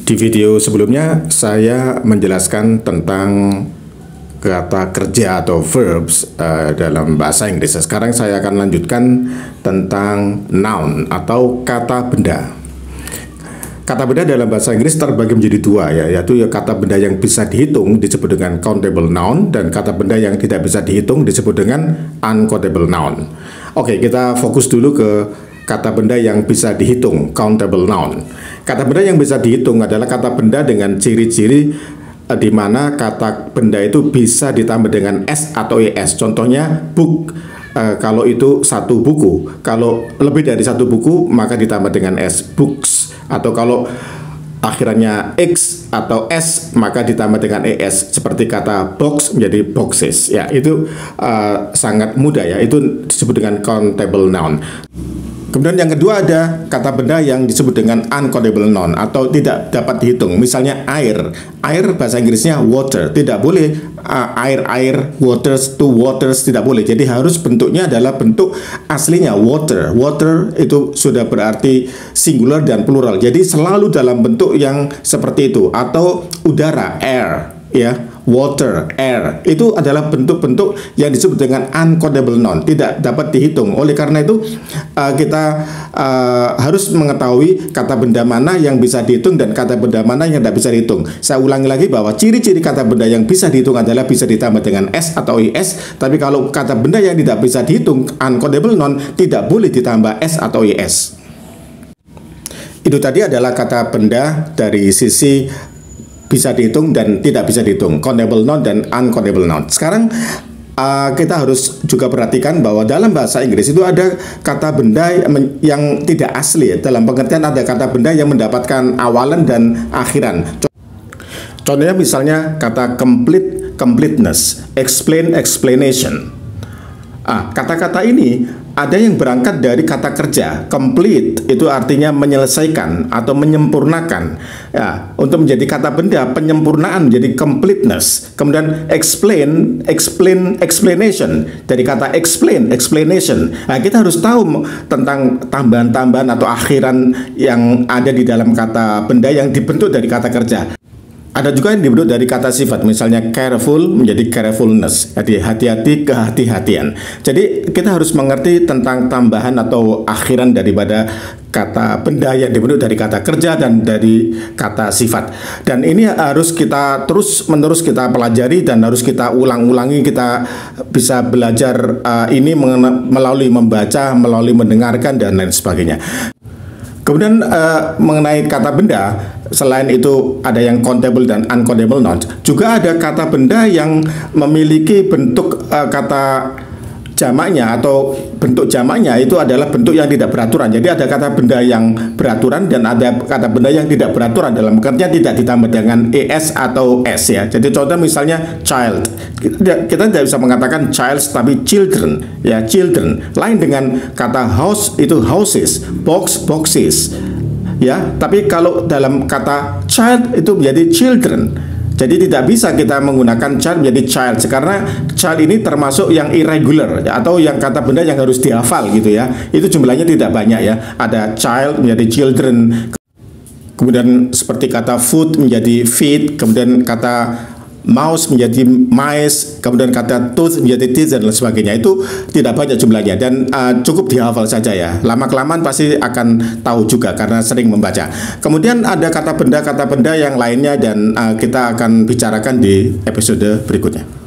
Di video sebelumnya saya menjelaskan tentang kata kerja atau verbs dalam bahasa Inggris. Sekarang saya akan lanjutkan tentang noun atau kata benda. Kata benda dalam bahasa Inggris terbagi menjadi dua, yaitu kata benda yang bisa dihitung disebut dengan countable noun, dan kata benda yang tidak bisa dihitung disebut dengan uncountable noun. Oke, kita fokus dulu ke kata benda yang bisa dihitung, countable noun. Kata benda yang bisa dihitung adalah kata benda dengan ciri-ciri di mana kata benda itu bisa ditambah dengan s atau es. Contohnya book, kalau itu satu buku. Kalau lebih dari satu buku maka ditambah dengan s, books. Atau kalau akhirannya x atau s maka ditambah dengan es, seperti kata box menjadi boxes. Ya, itu sangat mudah ya. Itu disebut dengan countable noun. Kemudian yang kedua ada kata benda yang disebut dengan uncountable noun atau tidak dapat dihitung. Misalnya air. Air bahasa Inggrisnya water. Tidak boleh air, waters, to waters, tidak boleh. Jadi harus bentuknya adalah bentuk aslinya water. Water itu sudah berarti singular dan plural. Jadi selalu dalam bentuk yang seperti itu. Atau udara, air, ya. Water, air, itu adalah bentuk-bentuk yang disebut dengan uncountable noun, tidak dapat dihitung. Oleh karena itu kita harus mengetahui kata benda mana yang bisa dihitung dan kata benda mana yang tidak bisa dihitung. Saya ulangi lagi bahwa ciri-ciri kata benda yang bisa dihitung adalah bisa ditambah dengan s atau is. Tapi kalau kata benda yang tidak bisa dihitung, uncountable noun, tidak boleh ditambah s atau is. Itu tadi adalah kata benda dari sisi bisa dihitung dan tidak bisa dihitung, countable noun dan uncountable noun. Sekarang kita harus juga perhatikan bahwa dalam bahasa Inggris itu ada kata benda yang tidak asli. Dalam pengertian ada kata benda yang mendapatkan awalan dan akhiran. Contohnya misalnya kata complete, completeness, explain, explanation. Kata-kata ini ada yang berangkat dari kata kerja. Complete itu artinya menyelesaikan atau menyempurnakan. Ya, untuk menjadi kata benda penyempurnaan menjadi completeness. Kemudian explain, explanation. Dari kata explain, explanation. Kita harus tahu tentang tambahan-tambahan atau akhiran yang ada di dalam kata benda yang dibentuk dari kata kerja. Ada juga yang dibentuk dari kata sifat, misalnya careful menjadi carefulness, jadi hati-hati, kehati-hatian. Jadi kita harus mengerti tentang tambahan atau akhiran daripada kata benda yang dibentuk dari kata kerja dan dari kata sifat. Dan ini harus kita terus-menerus kita pelajari dan harus kita ulang-ulangi. Kita bisa belajar ini melalui membaca, melalui mendengarkan dan lain sebagainya. Kemudian mengenai kata benda, selain itu ada yang countable dan uncountable nouns, juga ada kata benda yang memiliki bentuk kata jamaknya atau bentuk jamaknya itu adalah bentuk yang tidak beraturan. Jadi ada kata benda yang beraturan dan ada kata benda yang tidak beraturan, dalam pengertian tidak ditambah dengan es atau s ya. Jadi contoh misalnya child, kita tidak bisa mengatakan child tapi children ya, children. Lain dengan kata house itu houses, box, boxes ya. Tapi kalau dalam kata child itu menjadi children. Jadi tidak bisa kita menggunakan child menjadi child, karena child ini termasuk yang irregular ya, atau yang kata benda yang harus dihafal gitu ya. Itu jumlahnya tidak banyak ya. Ada child menjadi children. Kemudian seperti kata food menjadi feed, kemudian kata mouse menjadi mice, kemudian kata tooth menjadi teeth dan lain sebagainya. Itu tidak banyak jumlahnya dan cukup dihafal saja ya. Lama-kelamaan pasti akan tahu juga karena sering membaca. Kemudian ada kata benda yang lainnya dan kita akan bicarakan di episode berikutnya.